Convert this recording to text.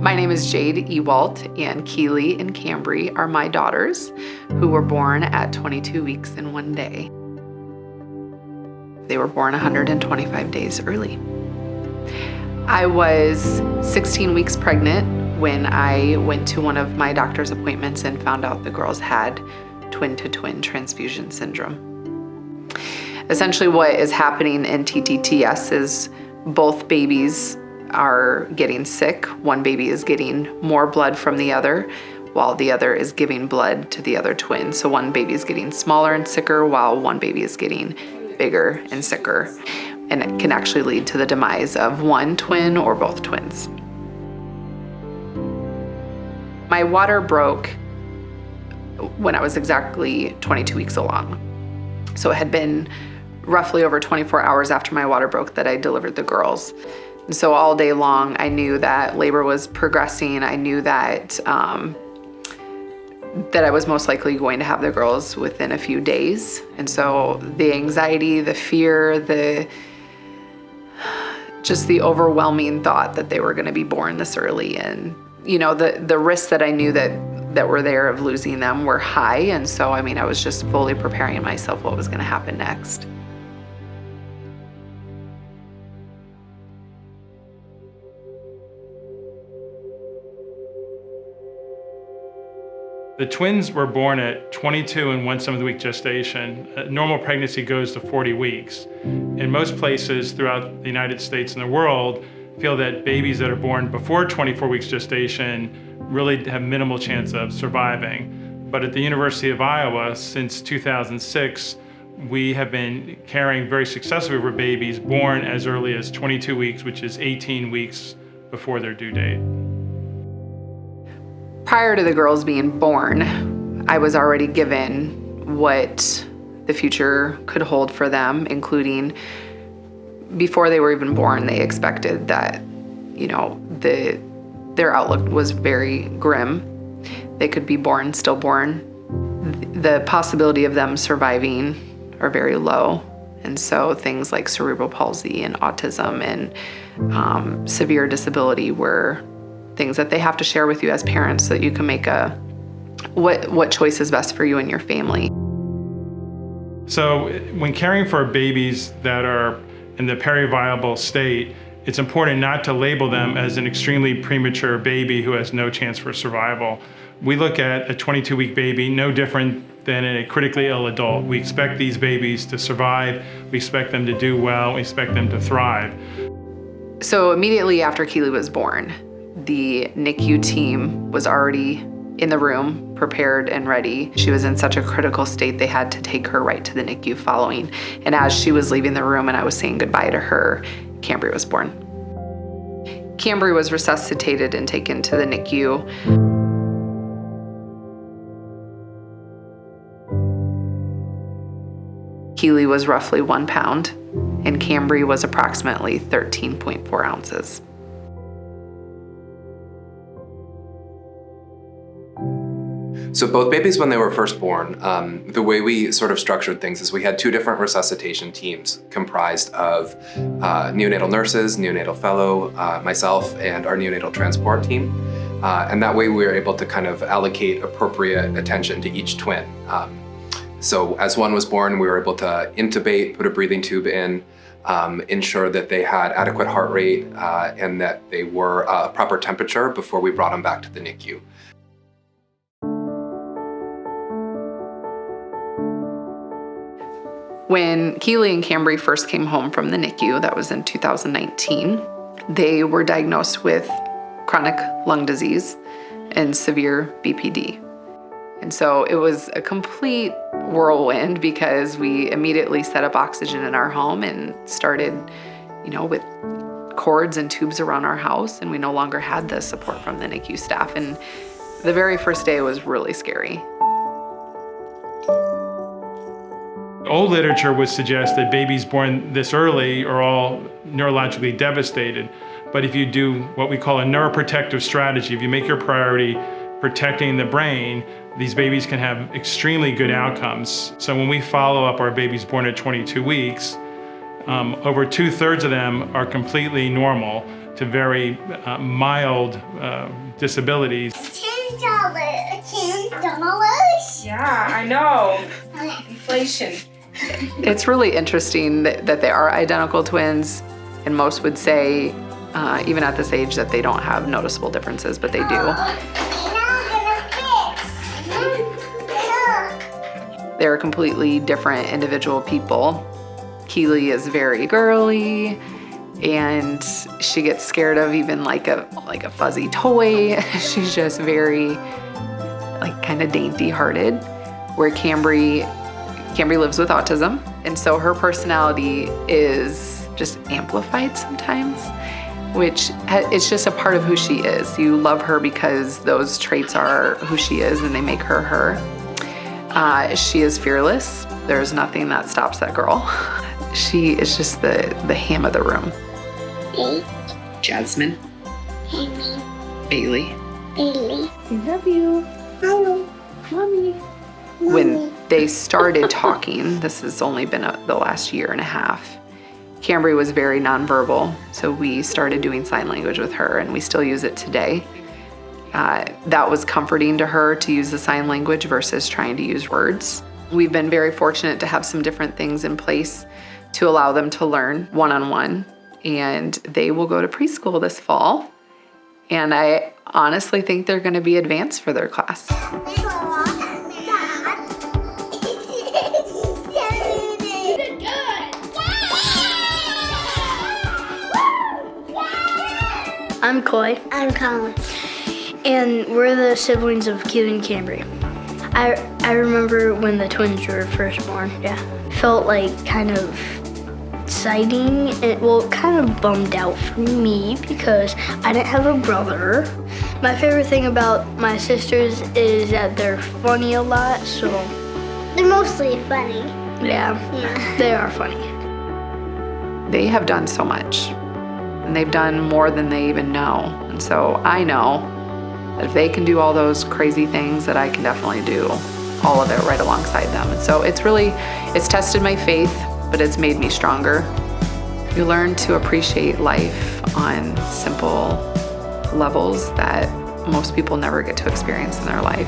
My name is Jade Ewoldt, and Keeley and Kambry are my daughters, who were born at 22 weeks and 1 day. They were born 125 days early. I was 16 weeks pregnant when I went to one of my doctor's appointments and found out the girls had twin-to-twin transfusion syndrome. Essentially what is happening in TTTS is both babies are getting sick. One baby is getting more blood from the other, while the other is giving blood to the other twin. So one baby is getting smaller and sicker, while one baby is getting bigger and sicker. And it can actually lead to the demise of one twin or both twins. My water broke when I was exactly 22 weeks along. So it had been roughly over 24 hours after my water broke that I delivered the girls. And so all day long, I knew that labor was progressing. I knew that that I was most likely going to have the girls within a few days. And so the anxiety, the fear, just the overwhelming thought that they were going to be born this early, and the risks that I knew that were there of losing them were high. And so I was just fully preparing myself what was going to happen next. The twins were born at 22 and 1/7 week gestation. A normal pregnancy goes to 40 weeks. In most places throughout the United States and the world feel that babies that are born before 24 weeks gestation really have minimal chance of surviving. But at the University of Iowa, since 2006, we have been caring very successfully for babies born as early as 22 weeks, which is 18 weeks before their due date. Prior to the girls being born, I was already given what the future could hold for them, including before they were even born, they expected that, their outlook was very grim. They could be born, stillborn. The possibility of them surviving are very low. And so things like cerebral palsy and autism and severe disability were things that they have to share with you as parents so that you can make what choice is best for you and your family. So when caring for babies that are in the periviable state, it's important not to label them as an extremely premature baby who has no chance for survival. We look at a 22-week baby no different than a critically ill adult. We expect these babies to survive. We expect them to do well. We expect them to thrive. So immediately after Keeley was born, the NICU team was already in the room, prepared and ready. She was in such a critical state, they had to take her right to the NICU following. And as she was leaving the room and I was saying goodbye to her, Kambry was born. Kambry was resuscitated and taken to the NICU. Keeley was roughly 1 pound, and Kambry was approximately 13.4 ounces. So both babies, when they were first born, the way we sort of structured things is we had 2 different resuscitation teams comprised of neonatal nurses, neonatal fellow, myself, and our neonatal transport team. And that way we were able to kind of allocate appropriate attention to each twin. So as one was born, we were able to intubate, put a breathing tube in, ensure that they had adequate heart rate and that they were a proper temperature before we brought them back to the NICU. When Keeley and Kambry first came home from the NICU, that was in 2019, they were diagnosed with chronic lung disease and severe BPD. And so it was a complete whirlwind because we immediately set up oxygen in our home and started, with cords and tubes around our house, and we no longer had the support from the NICU staff. And the very first day was really scary. Old literature would suggest that babies born this early are all neurologically devastated. But if you do what we call a neuroprotective strategy, if you make your priority protecting the brain, these babies can have extremely good outcomes. So when we follow up our babies born at 22 weeks, over 2/3 of them are completely normal. to very mild disabilities. $10. Yeah, I know. Inflation. It's really interesting that they are identical twins, and most would say, even at this age, that they don't have noticeable differences, but they do. They're completely different individual people. Keeley is very girly, and she gets scared of even like a fuzzy toy. She's just very kind of dainty-hearted, where Kambry lives with autism, and so her personality is just amplified sometimes, which it's just a part of who she is. You love her because those traits are who she is, and they make her her. She is fearless. There's nothing that stops that girl. She is just the ham of the room. Jasmine. Bailey. I love you. Hello. Mommy. When they started talking, this has only been the last year and a half, Kambry was very nonverbal, so we started doing sign language with her, and we still use it today. That was comforting to her to use the sign language versus trying to use words. We've been very fortunate to have some different things in place to allow them to learn one-on-one, and they will go to preschool this fall, and I honestly think they're going to be advanced for their class. I'm Coy. I'm Colin. And we're the siblings of Keeley and Kambry. I remember when the twins were first born, Felt like kind of exciting, and kind of bummed out for me because I didn't have a brother. My favorite thing about my sisters is that they're funny a lot, so. They're mostly funny. Yeah. They are funny. They have done so much, and they've done more than they even know. And so I know that if they can do all those crazy things, that I can definitely do all of it right alongside them. And so it's tested my faith, but it's made me stronger. You learn to appreciate life on simple levels that most people never get to experience in their life.